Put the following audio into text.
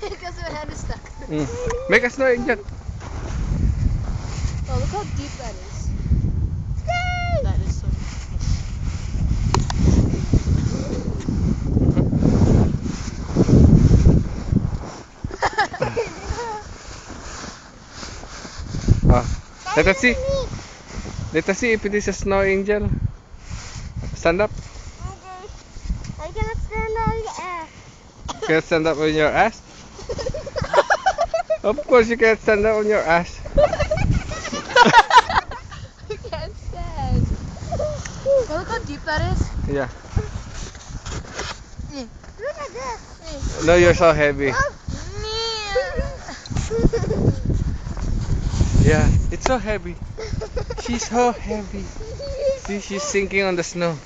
Because her head is stuck. Make a snow angel. Oh, look how deep that is. That is so deep. Let us see. Let us see if it is a snow angel. Stand up. Okay. I cannot stand on your ass. You can stand up on your ass. Of course you can stand up on your ass. I can't stand. Oh, look how deep that is. Yeah. Look at this. No, you're so heavy. Yeah, it's so heavy. She's so heavy. See, she's sinking on the snow.